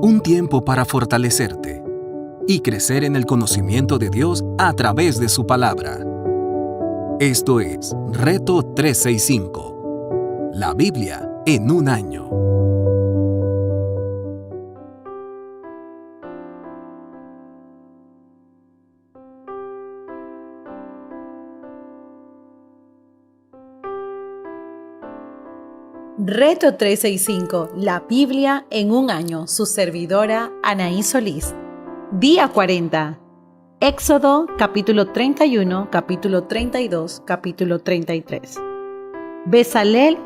Un tiempo para fortalecerte y crecer en el conocimiento de Dios a través de su palabra. Esto es Reto 365. La Biblia en un año. Reto 365, la Biblia en un año, su servidora Anaí Solís. Día 40. Éxodo, capítulo 31, capítulo 32, capítulo 33. Bezalel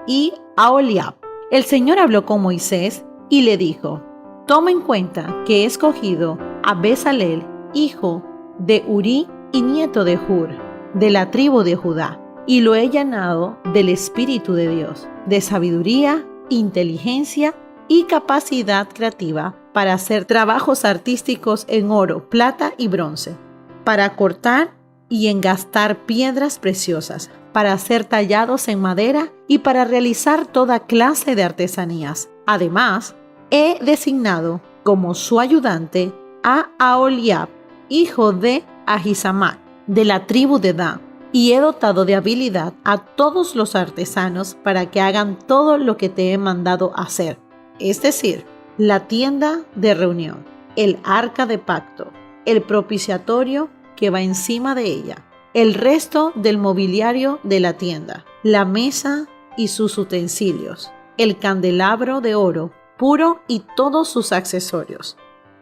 y Aholiab. El Señor habló con Moisés y le dijo: toma en cuenta que he escogido a Bezalel, hijo de Uri y nieto de Hur, de la tribu de Judá, y lo he llenado del Espíritu de Dios, de sabiduría, inteligencia y capacidad creativa para hacer trabajos artísticos en oro, plata y bronce, para cortar y engastar piedras preciosas, para ser tallados en madera y para realizar toda clase de artesanías. Además, he designado como su ayudante a Aholiab, hijo de Ahisamac, de la tribu de Dan, y he dotado de habilidad a todos los artesanos para que hagan todo lo que te he mandado hacer, es decir, la tienda de reunión, el arca de pacto, el propiciatorio que va encima de ella, el resto del mobiliario de la tienda, la mesa y sus utensilios, el candelabro de oro puro y todos sus accesorios,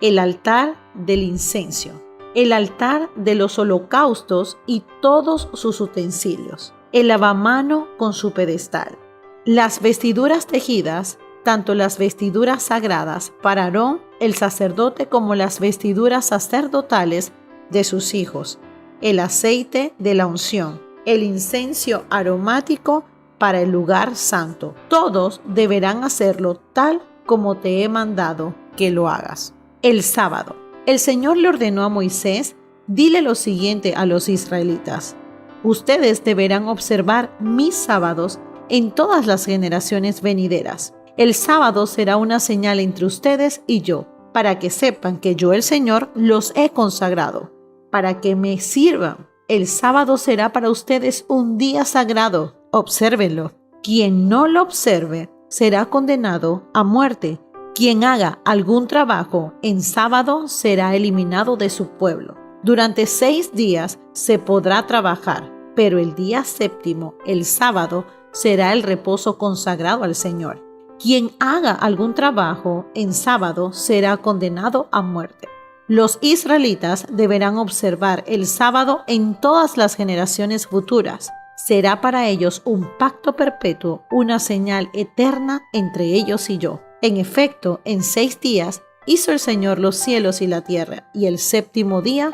el altar del incienso, el altar de los holocaustos y todos sus utensilios, el lavamano con su pedestal, las vestiduras tejidas, tanto las vestiduras sagradas para Aarón el sacerdote como las vestiduras sacerdotales de sus hijos, el aceite de la unción, el incienso aromático para el lugar santo. Todos deberán hacerlo tal como te he mandado que lo hagas. El sábado. El Señor le ordenó a Moisés: dile lo siguiente a los israelitas: ustedes deberán observar mis sábados en todas las generaciones venideras. El sábado será una señal entre ustedes y yo, para que sepan que yo, el Señor, los he consagrado, para que me sirvan. El sábado será para ustedes un día sagrado. Obsérvenlo. Quien no lo observe será condenado a muerte. Quien haga algún trabajo en sábado será eliminado de su pueblo. Durante 6 días se podrá trabajar, pero el día séptimo, el sábado, será el reposo consagrado al Señor. Quien haga algún trabajo en sábado será condenado a muerte. Los israelitas deberán observar el sábado en todas las generaciones futuras. Será para ellos un pacto perpetuo, una señal eterna entre ellos y yo. En efecto, en 6 días hizo el Señor los cielos y la tierra, y el séptimo día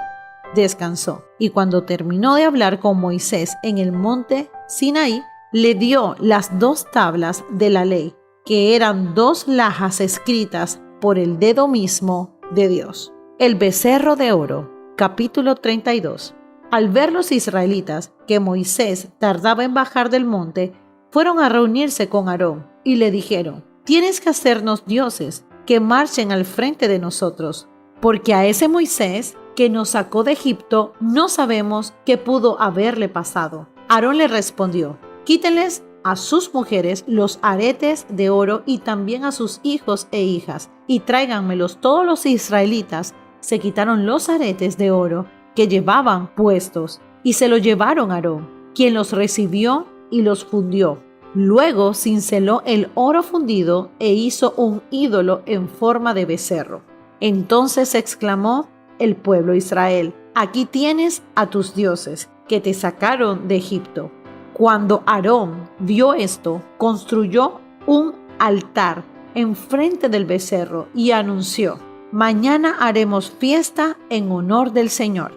descansó. Y cuando terminó de hablar con Moisés en el monte Sinaí, le dio las 2 tablas de la ley, que eran 2 lajas escritas por el dedo mismo de Dios. El becerro de oro, capítulo 32. Al ver los israelitas que Moisés tardaba en bajar del monte, fueron a reunirse con Aarón y le dijeron: tienes que hacernos dioses que marchen al frente de nosotros, porque a ese Moisés que nos sacó de Egipto no sabemos qué pudo haberle pasado. Aarón le respondió: quítenles a sus mujeres los aretes de oro y también a sus hijos e hijas, y tráiganmelos. Todos los israelitas se quitaron los aretes de oro que llevaban puestos y se los llevaron a Aarón, quien los recibió y los fundió. Luego cinceló el oro fundido e hizo un ídolo en forma de becerro. Entonces exclamó el pueblo Israel: aquí tienes a tus dioses que te sacaron de Egipto. Cuando Aarón vio esto, construyó un altar enfrente del becerro y anunció: mañana haremos fiesta en honor del Señor.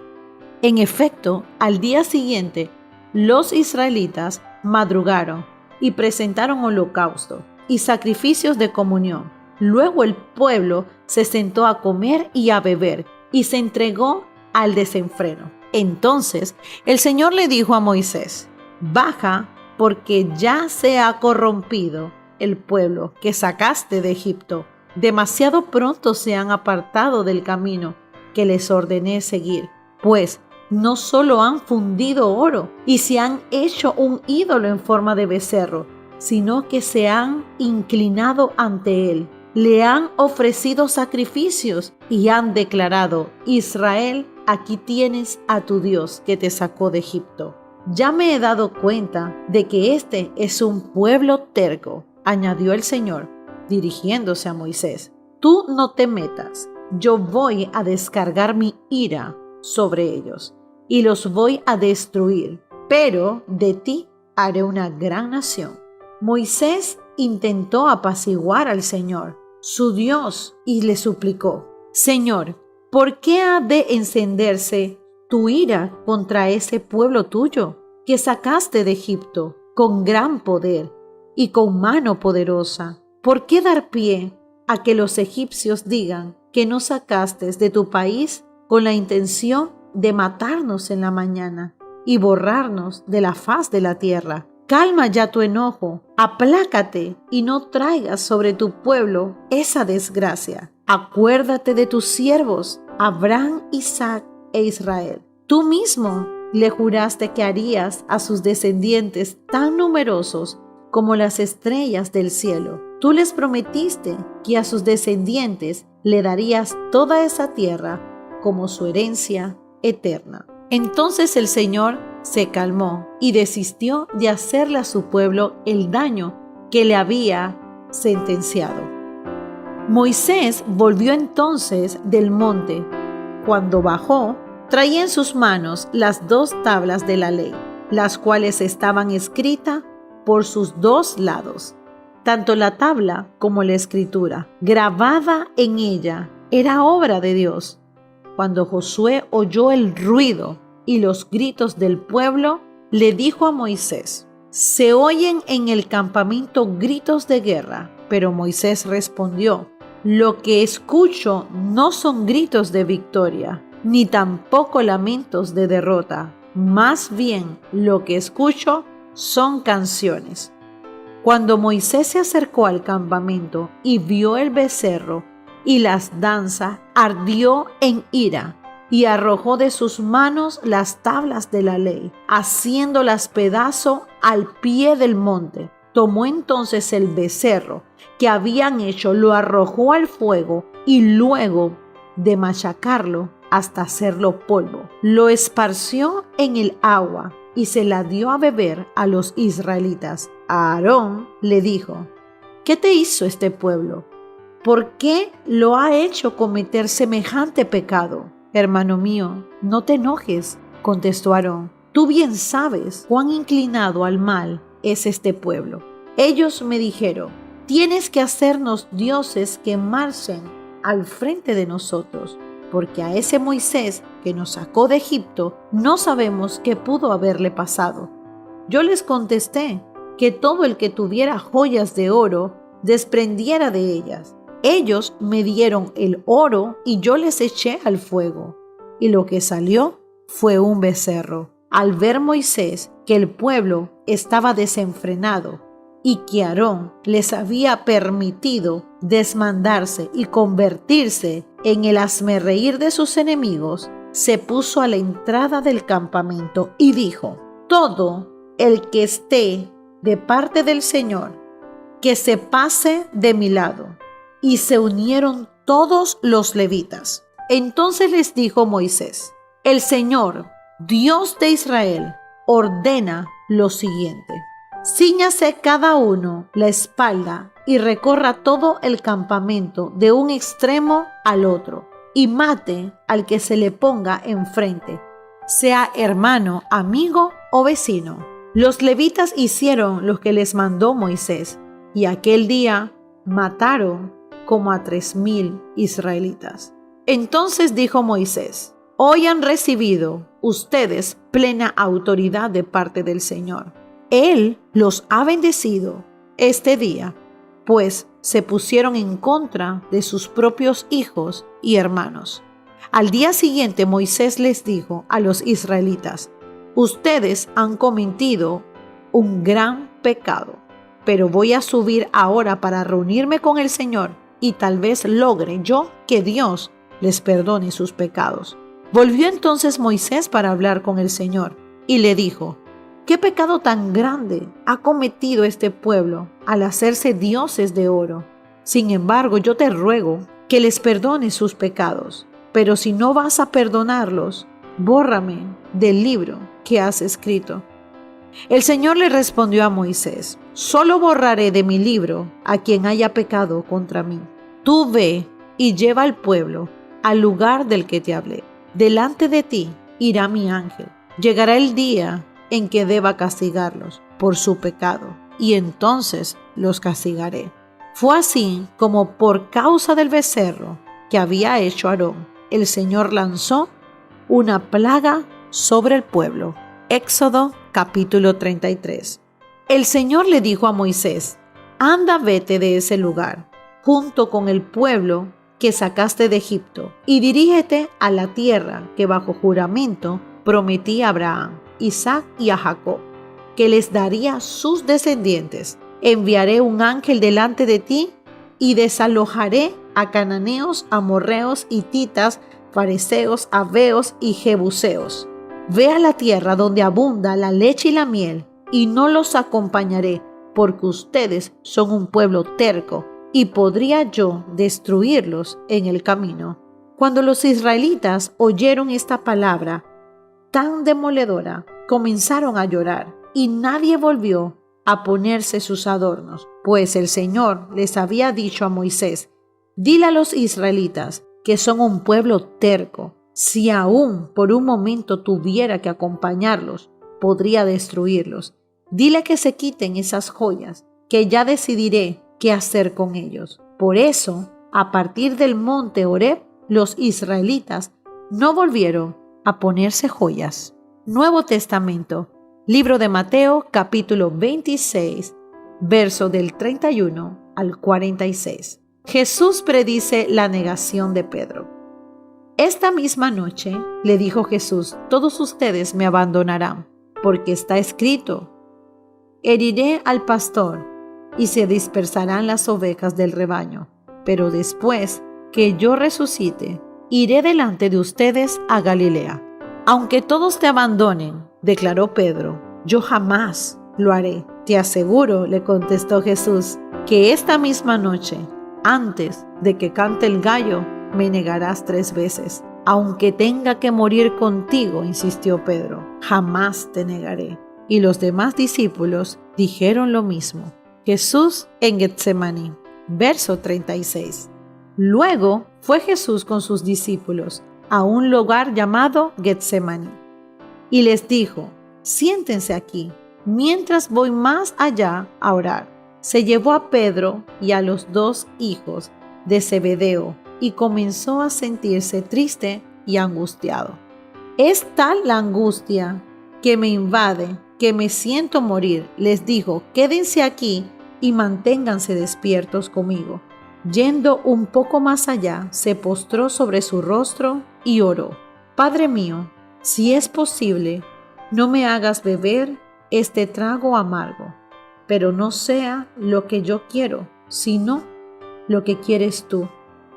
En efecto, al día siguiente, los israelitas madrugaron y presentaron holocausto y sacrificios de comunión. Luego el pueblo se sentó a comer y a beber y se entregó al desenfreno. Entonces el Señor le dijo a Moisés: baja, porque ya se ha corrompido el pueblo que sacaste de Egipto. demasiado pronto se han apartado del camino que les ordené seguir, pues no solo han fundido oro y se han hecho un ídolo en forma de becerro, sino que se han inclinado ante él. Le han ofrecido sacrificios y han declarado: Israel, aquí tienes a tu Dios que te sacó de Egipto. Ya me he dado cuenta de que este es un pueblo terco, añadió el Señor, dirigiéndose a Moisés. Tú no te metas, yo voy a descargar mi ira sobre ellos y los voy a destruir, pero de ti haré una gran nación. Moisés intentó apaciguar al Señor, su Dios, y le suplicó: Señor, ¿por qué ha de encenderse tu ira contra ese pueblo tuyo que sacaste de Egipto con gran poder y con mano poderosa? ¿Por qué dar pie a que los egipcios digan que nos sacaste de tu país con la intención de matarnos en la mañana y borrarnos de la faz de la tierra? Calma ya tu enojo, aplácate y no traigas sobre tu pueblo esa desgracia. Acuérdate de tus siervos, Abraham, Isaac e Israel. Tú mismo le juraste que harías a sus descendientes tan numerosos como las estrellas del cielo. Tú les prometiste que a sus descendientes le darías toda esa tierra como su herencia eterna. Entonces el Señor se calmó y desistió de hacerle a su pueblo el daño que le había sentenciado. Moisés volvió entonces del monte. Cuando bajó, traía en sus manos las 2 tablas de la ley, las cuales estaban escritas por sus 2 lados. Tanto la tabla como la escritura, grabada en ella, era obra de Dios. Cuando Josué oyó el ruido y los gritos del pueblo, le dijo a Moisés: Se oyen en el campamento gritos de guerra. Pero Moisés respondió: Lo que escucho no son gritos de victoria, ni tampoco lamentos de derrota. Más bien, lo que escucho son canciones. Cuando Moisés se acercó al campamento y vio el becerro y las danzas, ardió en ira y arrojó de sus manos las tablas de la ley, haciéndolas pedazo al pie del monte. Tomó entonces el becerro que habían hecho, lo arrojó al fuego y luego de machacarlo hasta hacerlo polvo, lo esparció en el agua y se la dio a beber a los israelitas. A Aarón le dijo: ¿Qué te hizo este pueblo? ¿Por qué lo ha hecho cometer semejante pecado? Hermano mío, no te enojes, contestó Aarón. Tú bien sabes cuán inclinado al mal es este pueblo. Ellos me dijeron: tienes que hacernos dioses que marchen al frente de nosotros, porque a ese Moisés que nos sacó de Egipto no sabemos qué pudo haberle pasado. Yo les contesté que todo el que tuviera joyas de oro desprendiera de ellas. Ellos me dieron el oro y yo les eché al fuego, y lo que salió fue un becerro. Al ver Moisés que el pueblo estaba desenfrenado y que Aarón les había permitido desmandarse y convertirse en el hazmerreír de sus enemigos, se puso a la entrada del campamento y dijo: todo el que esté de parte del Señor, que se pase de mi lado. Y se unieron todos los levitas. Entonces les dijo Moisés: el Señor, Dios de Israel, ordena lo siguiente: cíñase cada uno la espalda y recorra todo el campamento de un extremo al otro, y mate al que se le ponga enfrente, sea hermano, amigo o vecino. Los levitas hicieron lo que les mandó Moisés, y aquel día mataron como a 3,000 israelitas. Entonces dijo Moisés: hoy han recibido ustedes plena autoridad de parte del Señor. Él los ha bendecido este día, pues se pusieron en contra de sus propios hijos y hermanos. Al día siguiente Moisés les dijo a los israelitas: ustedes han cometido un gran pecado, pero voy a subir ahora para reunirme con el Señor. y tal vez logre yo que Dios les perdone sus pecados. Volvió entonces Moisés para hablar con el Señor y le dijo: ¿qué pecado tan grande ha cometido este pueblo al hacerse dioses de oro? Sin embargo, yo te ruego que les perdones sus pecados, pero si no vas a perdonarlos, bórrame del libro que has escrito. El Señor le respondió a Moisés: solo borraré de mi libro a quien haya pecado contra mí. Tú ve y lleva al pueblo al lugar del que te hablé. Delante de ti irá mi ángel. Llegará el día en que deba castigarlos por su pecado, y entonces los castigaré. Fue así como por causa del becerro que había hecho Aarón, el Señor lanzó una plaga sobre el pueblo. Éxodo capítulo 33. El Señor le dijo a Moisés: anda, vete de ese lugar, junto con el pueblo que sacaste de Egipto, y dirígete a la tierra que bajo juramento prometí a Abraham, Isaac y a Jacob, que les daría sus descendientes. Enviaré un ángel delante de ti y desalojaré a cananeos, amorreos, hititas, fariseos, aveos y jebuseos. Ve a la tierra donde abunda la leche y la miel, y no los acompañaré, porque ustedes son un pueblo terco, y podría yo destruirlos en el camino. Cuando los israelitas oyeron esta palabra tan demoledora, comenzaron a llorar, y nadie volvió a ponerse sus adornos, pues el Señor les había dicho a Moisés: dile a los israelitas que son un pueblo terco. Si aún por un momento tuviera que acompañarlos, podría destruirlos. Dile que se quiten esas joyas, que ya decidiré qué hacer con ellos. Por eso, a partir del monte Horeb, los israelitas no volvieron a ponerse joyas. Nuevo Testamento, libro de Mateo, capítulo 26, verso del 31 al 46. Jesús predice la negación de Pedro. Esta misma noche le dijo Jesús: todos ustedes me abandonarán, porque está escrito: heriré al pastor y se dispersarán las ovejas del rebaño. Pero después que yo resucite, iré delante de ustedes a Galilea. Aunque todos te abandonen, declaró Pedro, yo jamás lo haré. Te aseguro, le contestó Jesús, que esta misma noche, antes de que cante el gallo, me negarás 3 veces. Aunque tenga que morir contigo, insistió Pedro, jamás te negaré. Y los demás discípulos dijeron lo mismo. Jesús en Getsemaní, verso 36. Luego fue Jesús con sus discípulos a un lugar llamado Getsemaní y les dijo: siéntense aquí, mientras voy más allá a orar. Se llevó a Pedro y a los 2 hijos de Zebedeo y comenzó a sentirse triste y angustiado. Es tal la angustia que me invade que me siento morir. Les dijo: quédense aquí y manténganse despiertos conmigo. Yendo un poco más allá, se postró sobre su rostro y oró: Padre mío, si es posible, no me hagas beber este trago amargo, pero no sea lo que yo quiero, sino lo que quieres tú.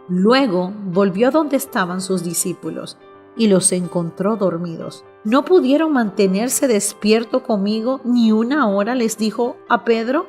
Luego volvió donde estaban sus discípulos y los encontró dormidos. ¿No pudieron mantenerse despiertos conmigo ni 1 hora?, les dijo a Pedro.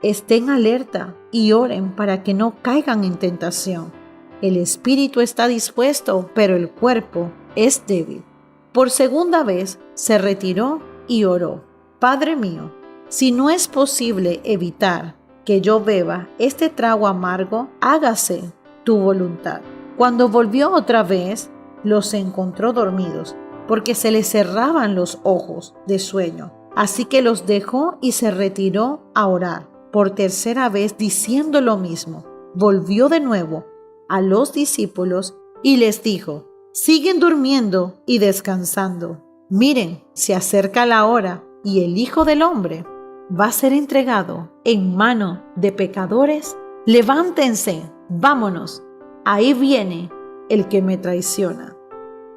Estén alerta y oren para que no caigan en tentación. El espíritu está dispuesto, pero el cuerpo es débil. Por 2ª vez se retiró y oró: Padre mío, si no es posible evitar que yo beba este trago amargo, hágase tu voluntad. Cuando volvió otra vez, los encontró dormidos, porque se les cerraban los ojos de sueño. Así que los dejó y se retiró a orar por 3ª vez, diciendo lo mismo. Volvió de nuevo a los discípulos y les dijo: siguen durmiendo y descansando. Miren, se acerca la hora y el Hijo del Hombre va a ser entregado en mano de pecadores. Levántense, vámonos, ahí viene el que me traiciona.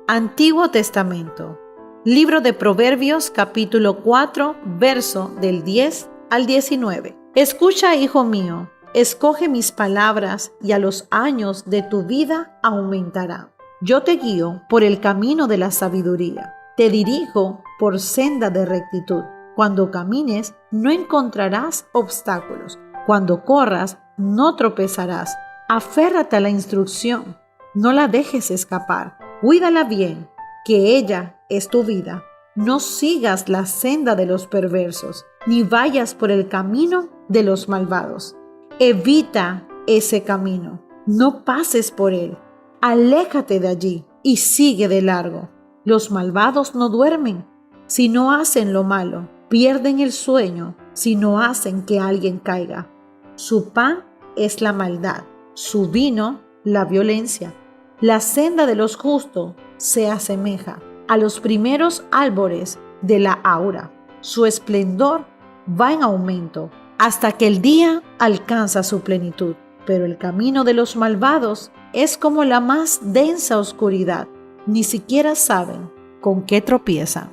Antiguo Testamento, libro de Proverbios, capítulo 4, verso del 10 al 19. Escucha, hijo mío, Escoge mis palabras y a los años de tu vida aumentará. Yo te guío por el camino de la sabiduría. Te dirijo por senda de rectitud. Cuando camines, no encontrarás obstáculos. Cuando corras, no tropezarás. Aférrate a la instrucción. No la dejes escapar. Cuídala bien, que ella es tu vida. No sigas la senda de los perversos, ni vayas por el camino de los malvados. Evita ese camino. No pases por él. Aléjate de allí y sigue de largo. Los malvados no duermen si no hacen lo malo. Pierden el sueño si no hacen que alguien caiga. Su pan es la maldad, su vino la violencia. La senda de los justos se asemeja a los primeros árboles de la aura. Su esplendor va en aumento hasta que el día alcanza su plenitud. Pero el camino de los malvados es como la más densa oscuridad. Ni siquiera saben con qué tropiezan.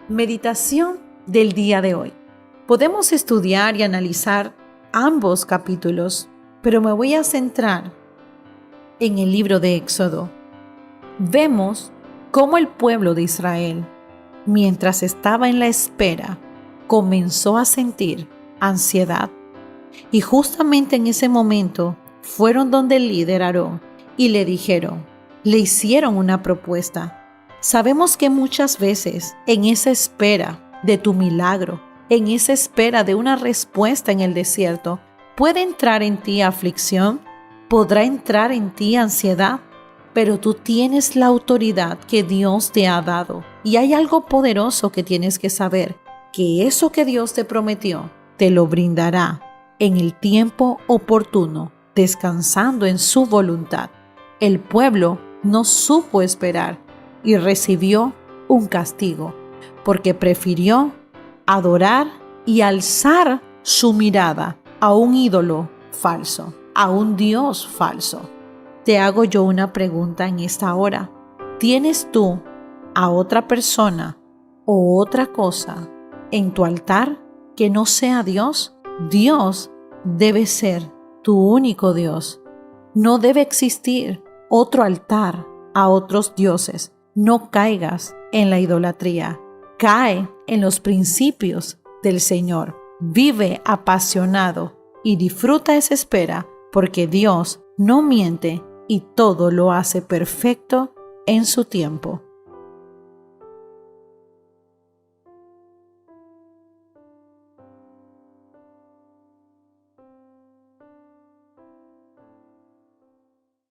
Meditación del día de hoy. Podemos estudiar y analizar ambos capítulos, pero me voy a centrar en el libro de Éxodo. Vemos cómo el pueblo de Israel, mientras estaba en la espera, comenzó a sentir ansiedad. Y justamente en ese momento fueron donde el líder Aarón y le hicieron una propuesta. Sabemos que muchas veces en esa espera de tu milagro, en esa espera de una respuesta en el desierto, puede entrar en ti aflicción, podrá entrar en ti ansiedad, pero tú tienes la autoridad que Dios te ha dado. Y hay algo poderoso que tienes que saber, que eso que Dios te prometió, te lo brindará en el tiempo oportuno, descansando en su voluntad. El pueblo no supo esperar y recibió un castigo, porque prefirió adorar y alzar su mirada a un ídolo falso, a un Dios falso. Te hago yo una pregunta en esta hora. ¿Tienes tú a otra persona o otra cosa en tu altar que no sea Dios? Dios debe ser tu único Dios. No debe existir otro altar a otros dioses. No caigas en la idolatría. Cae en los principios del Señor. Vive apasionado y disfruta esa espera, porque Dios no miente y todo lo hace perfecto en su tiempo.